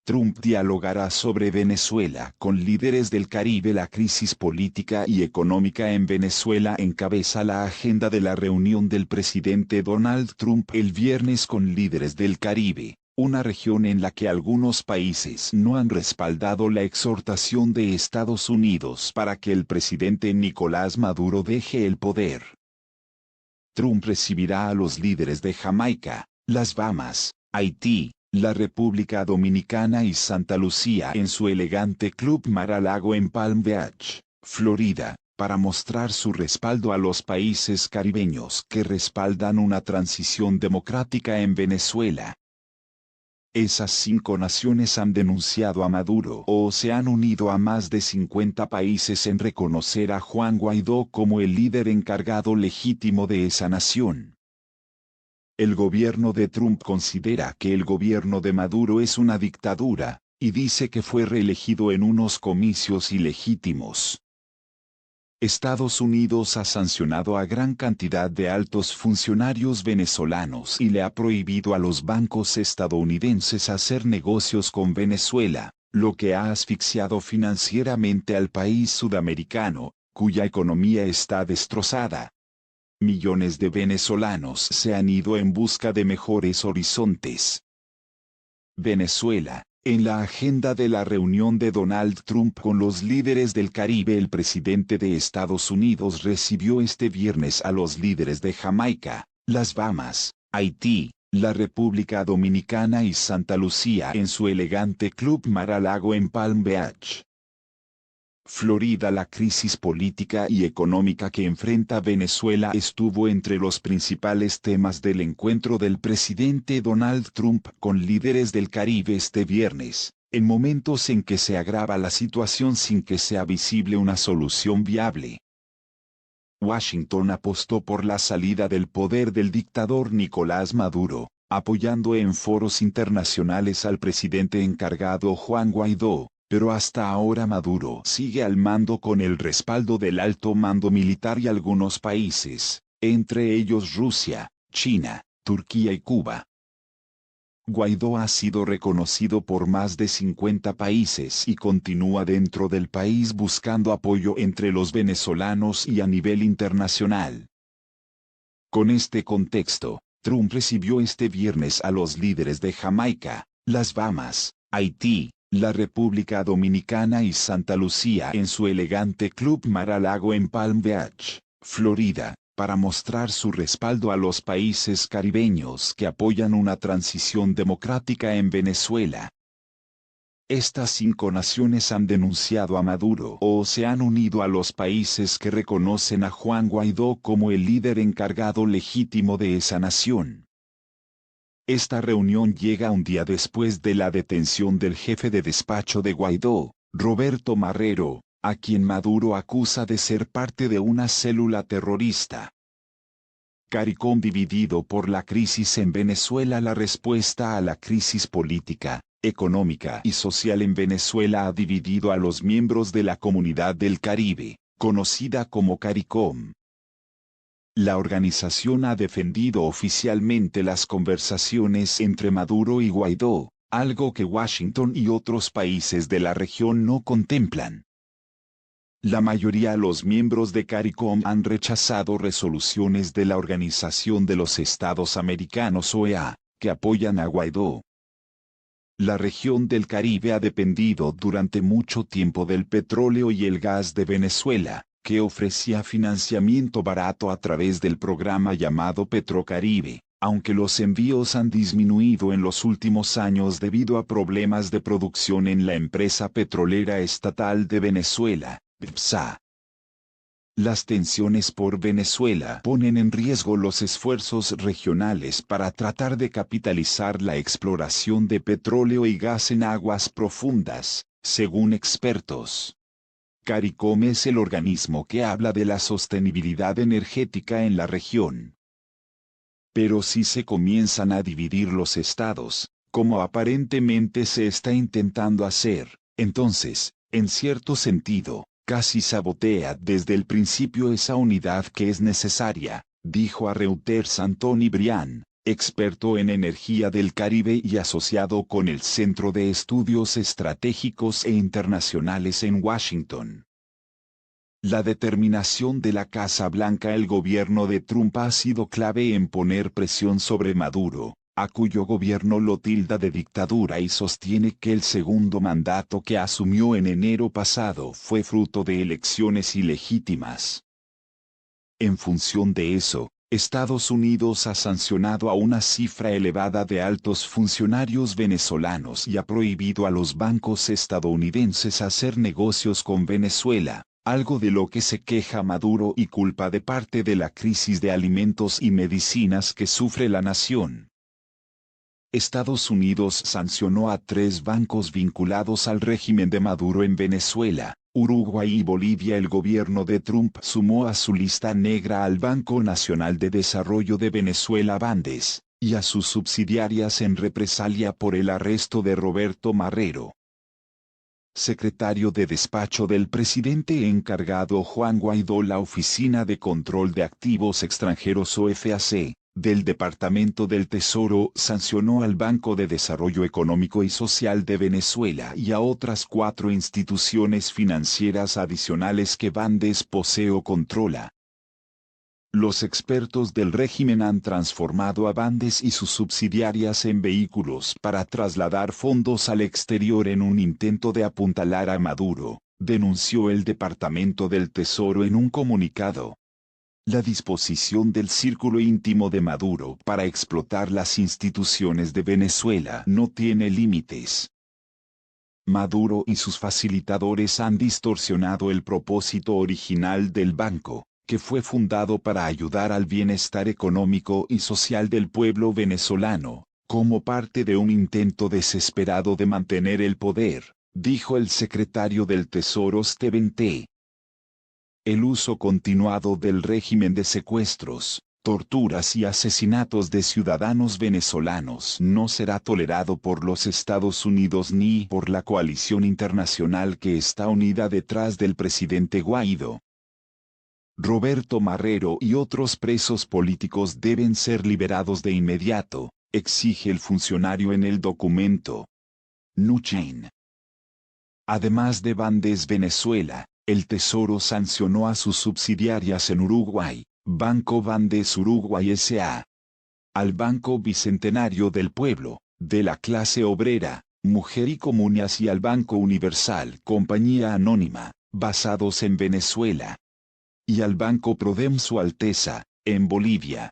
Trump dialogará sobre Venezuela con líderes del Caribe. La crisis política y económica en Venezuela encabeza la agenda de la reunión del presidente Donald Trump el viernes con líderes del Caribe, una región en la que algunos países no han respaldado la exhortación de Estados Unidos para que el presidente Nicolás Maduro deje el poder. Trump recibirá a los líderes de Jamaica, las Bahamas, Haití, la República Dominicana y Santa Lucía en su elegante Club Mar-a-Lago en Palm Beach, Florida, para mostrar su respaldo a los países caribeños que respaldan una transición democrática en Venezuela. Esas 5 naciones han denunciado a Maduro o se han unido a más de 50 países en reconocer a Juan Guaidó como el líder encargado legítimo de esa nación. El gobierno de Trump considera que el gobierno de Maduro es una dictadura, y dice que fue reelegido en unos comicios ilegítimos. Estados Unidos ha sancionado a gran cantidad de altos funcionarios venezolanos y le ha prohibido a los bancos estadounidenses hacer negocios con Venezuela, lo que ha asfixiado financieramente al país sudamericano, cuya economía está destrozada. Millones de venezolanos se han ido en busca de mejores horizontes. Venezuela. En la agenda de la reunión de Donald Trump con los líderes del Caribe, el presidente de Estados Unidos recibió este viernes a los líderes de Jamaica, las Bahamas, Haití, la República Dominicana y Santa Lucía en su elegante Club Mar-a-Lago en Palm Beach, Florida. La crisis política y económica que enfrenta Venezuela estuvo entre los principales temas del encuentro del presidente Donald Trump con líderes del Caribe este viernes, en momentos en que se agrava la situación sin que sea visible una solución viable. Washington apostó por la salida del poder del dictador Nicolás Maduro, apoyando en foros internacionales al presidente encargado Juan Guaidó. Pero hasta ahora Maduro sigue al mando con el respaldo del alto mando militar y algunos países, entre ellos Rusia, China, Turquía y Cuba. Guaidó ha sido reconocido por más de 50 países y continúa dentro del país buscando apoyo entre los venezolanos y a nivel internacional. Con este contexto, Trump recibió este viernes a los líderes de Jamaica, las Bahamas, Haití, la República Dominicana y Santa Lucía en su elegante Club Mar-a-Lago en Palm Beach, Florida, para mostrar su respaldo a los países caribeños que apoyan una transición democrática en Venezuela. Estas 5 naciones han denunciado a Maduro o se han unido a los países que reconocen a Juan Guaidó como el líder encargado legítimo de esa nación. Esta reunión llega un día después de la detención del jefe de despacho de Guaidó, Roberto Marrero, a quien Maduro acusa de ser parte de una célula terrorista. CARICOM dividido por la crisis en Venezuela. La respuesta a la crisis política, económica y social en Venezuela ha dividido a los miembros de la Comunidad del Caribe, conocida como CARICOM. La organización ha defendido oficialmente las conversaciones entre Maduro y Guaidó, algo que Washington y otros países de la región no contemplan. La mayoría de los miembros de CARICOM han rechazado resoluciones de la Organización de los Estados Americanos OEA, que apoyan a Guaidó. La región del Caribe ha dependido durante mucho tiempo del petróleo y el gas de Venezuela, que ofrecía financiamiento barato a través del programa llamado Petrocaribe, aunque los envíos han disminuido en los últimos años debido a problemas de producción en la empresa petrolera estatal de Venezuela, PEPSA. Las tensiones por Venezuela ponen en riesgo los esfuerzos regionales para tratar de capitalizar la exploración de petróleo y gas en aguas profundas, según expertos. CARICOM es el organismo que habla de la sostenibilidad energética en la región. Pero si se comienzan a dividir los estados, como aparentemente se está intentando hacer, entonces, en cierto sentido, casi sabotea desde el principio esa unidad que es necesaria, dijo a Reuters Anthony Brian, experto en energía del Caribe y asociado con el Centro de Estudios Estratégicos e Internacionales en Washington. La determinación de la Casa Blanca. El gobierno de Trump ha sido clave en poner presión sobre Maduro, a cuyo gobierno lo tilda de dictadura y sostiene que el segundo mandato que asumió en enero pasado fue fruto de elecciones ilegítimas. En función de eso, Estados Unidos ha sancionado a una cifra elevada de altos funcionarios venezolanos y ha prohibido a los bancos estadounidenses hacer negocios con Venezuela, algo de lo que se queja Maduro y culpa de parte de la crisis de alimentos y medicinas que sufre la nación. Estados Unidos sancionó a 3 bancos vinculados al régimen de Maduro en Venezuela, Uruguay y Bolivia. El gobierno de Trump sumó a su lista negra al Banco Nacional de Desarrollo de Venezuela Bandes, y a sus subsidiarias en represalia por el arresto de Roberto Marrero, secretario de despacho del presidente encargado Juan Guaidó. La Oficina de Control de Activos Extranjeros OFAC, del Departamento del Tesoro sancionó al Banco de Desarrollo Económico y Social de Venezuela y a otras 4 instituciones financieras adicionales que Bandes posee o controla. Los expertos del régimen han transformado a Bandes y sus subsidiarias en vehículos para trasladar fondos al exterior en un intento de apuntalar a Maduro, denunció el Departamento del Tesoro en un comunicado. La disposición del círculo íntimo de Maduro para explotar las instituciones de Venezuela no tiene límites. Maduro y sus facilitadores han distorsionado el propósito original del banco, que fue fundado para ayudar al bienestar económico y social del pueblo venezolano, como parte de un intento desesperado de mantener el poder, dijo el secretario del Tesoro Steven T. El uso continuado del régimen de secuestros, torturas y asesinatos de ciudadanos venezolanos no será tolerado por los Estados Unidos ni por la coalición internacional que está unida detrás del presidente Guaidó. Roberto Marrero y otros presos políticos deben ser liberados de inmediato, exige el funcionario en el documento. Nuchain. Además de Bandes Venezuela, el Tesoro sancionó a sus subsidiarias en Uruguay, Banco Bandes Uruguay S.A., al Banco Bicentenario del Pueblo, de la Clase Obrera, Mujer y Comunas y al Banco Universal, compañía anónima, basados en Venezuela, y al Banco Prodem Su Alteza, en Bolivia.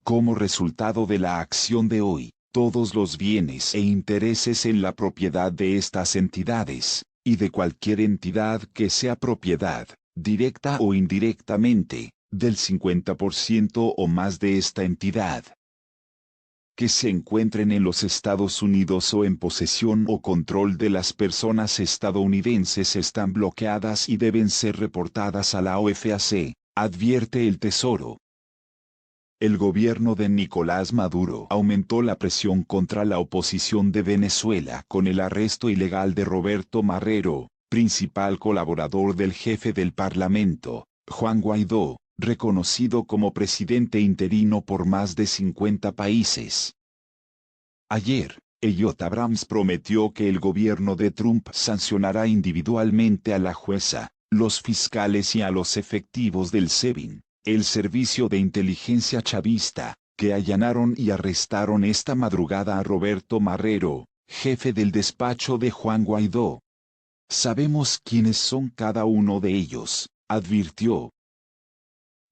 Como resultado de la acción de hoy, todos los bienes e intereses en la propiedad de estas entidades, y de cualquier entidad que sea propiedad, directa o indirectamente, del 50% o más de esta entidad, que se encuentren en los Estados Unidos o en posesión o control de las personas estadounidenses están bloqueadas y deben ser reportadas a la OFAC, advierte el Tesoro. El gobierno de Nicolás Maduro aumentó la presión contra la oposición de Venezuela con el arresto ilegal de Roberto Marrero, principal colaborador del jefe del Parlamento, Juan Guaidó, reconocido como presidente interino por más de 50 países. Ayer, Elliot Abrams prometió que el gobierno de Trump sancionará individualmente a la jueza, los fiscales y a los efectivos del SEBIN, el servicio de inteligencia chavista, que allanaron y arrestaron esta madrugada a Roberto Marrero, jefe del despacho de Juan Guaidó. Sabemos quiénes son cada uno de ellos, advirtió.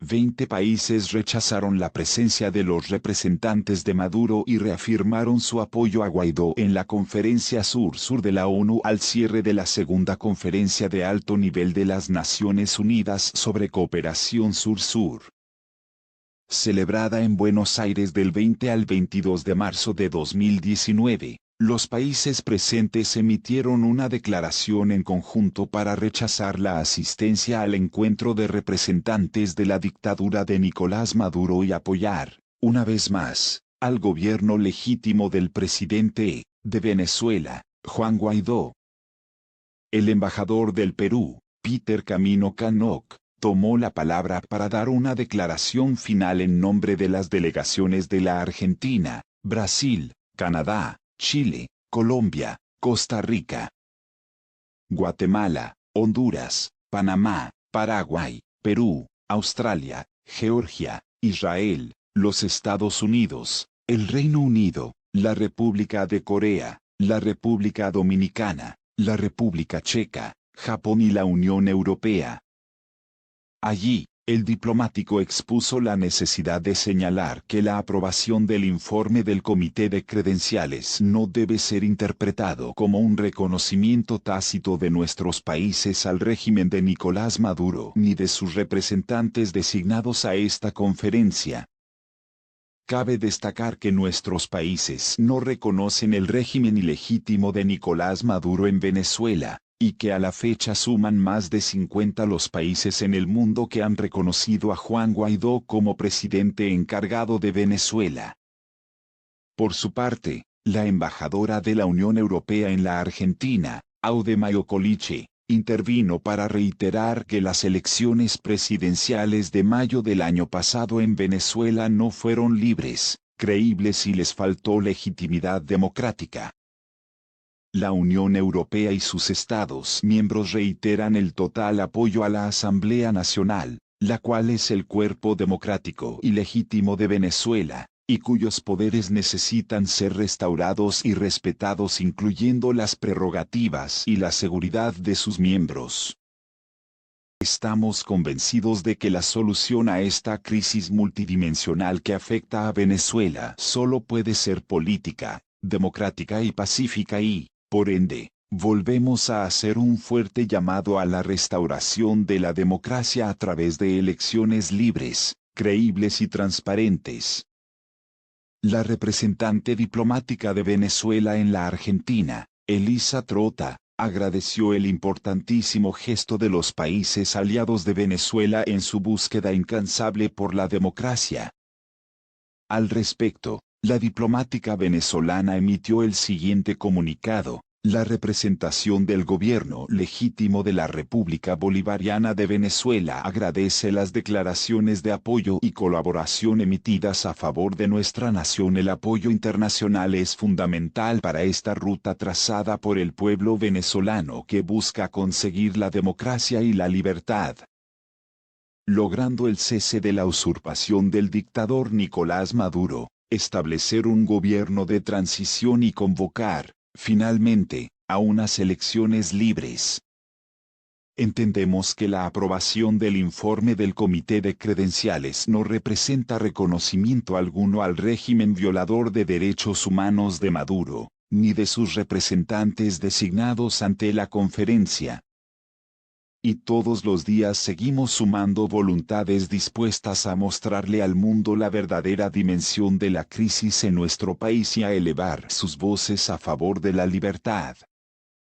20 países rechazaron la presencia de los representantes de Maduro y reafirmaron su apoyo a Guaidó en la Conferencia Sur-Sur de la ONU al cierre de la segunda conferencia de alto nivel de las Naciones Unidas sobre cooperación Sur-Sur, celebrada en Buenos Aires del 20 al 22 de marzo de 2019. Los países presentes emitieron una declaración en conjunto para rechazar la asistencia al encuentro de representantes de la dictadura de Nicolás Maduro y apoyar, una vez más, al gobierno legítimo del presidente de Venezuela, Juan Guaidó. El embajador del Perú, Peter Camino Canoc, tomó la palabra para dar una declaración final en nombre de las delegaciones de la Argentina, Brasil, Canadá, Chile, Colombia, Costa Rica, Guatemala, Honduras, Panamá, Paraguay, Perú, Australia, Georgia, Israel, los Estados Unidos, el Reino Unido, la República de Corea, la República Dominicana, la República Checa, Japón y la Unión Europea. Allí, el diplomático expuso la necesidad de señalar que la aprobación del informe del Comité de Credenciales no debe ser interpretado como un reconocimiento tácito de nuestros países al régimen de Nicolás Maduro ni de sus representantes designados a esta conferencia. Cabe destacar que nuestros países no reconocen el régimen ilegítimo de Nicolás Maduro en Venezuela, y que a la fecha suman más de 50 los países en el mundo que han reconocido a Juan Guaidó como presidente encargado de Venezuela. Por su parte, la embajadora de la Unión Europea en la Argentina, Aude Mayo Coliche, intervino para reiterar que las elecciones presidenciales de mayo del año pasado en Venezuela no fueron libres, creíbles y les faltó legitimidad democrática. La Unión Europea y sus Estados miembros reiteran el total apoyo a la Asamblea Nacional, la cual es el cuerpo democrático y legítimo de Venezuela, y cuyos poderes necesitan ser restaurados y respetados, incluyendo las prerrogativas y la seguridad de sus miembros. Estamos convencidos de que la solución a esta crisis multidimensional que afecta a Venezuela solo puede ser política, democrática y pacífica y, por ende, volvemos a hacer un fuerte llamado a la restauración de la democracia a través de elecciones libres, creíbles y transparentes. La representante diplomática de Venezuela en la Argentina, Elisa Trota, agradeció el importantísimo gesto de los países aliados de Venezuela en su búsqueda incansable por la democracia. Al respecto, la diplomática venezolana emitió el siguiente comunicado: la representación del gobierno legítimo de la República Bolivariana de Venezuela agradece las declaraciones de apoyo y colaboración emitidas a favor de nuestra nación. El apoyo internacional es fundamental para esta ruta trazada por el pueblo venezolano que busca conseguir la democracia y la libertad, logrando el cese de la usurpación del dictador Nicolás Maduro, establecer un gobierno de transición y convocar, finalmente, a unas elecciones libres. Entendemos que la aprobación del informe del Comité de Credenciales no representa reconocimiento alguno al régimen violador de derechos humanos de Maduro, ni de sus representantes designados ante la conferencia. Y todos los días seguimos sumando voluntades dispuestas a mostrarle al mundo la verdadera dimensión de la crisis en nuestro país y a elevar sus voces a favor de la libertad.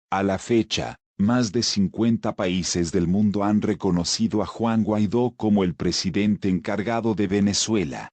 A la fecha, más de 50 países del mundo han reconocido a Juan Guaidó como el presidente encargado de Venezuela.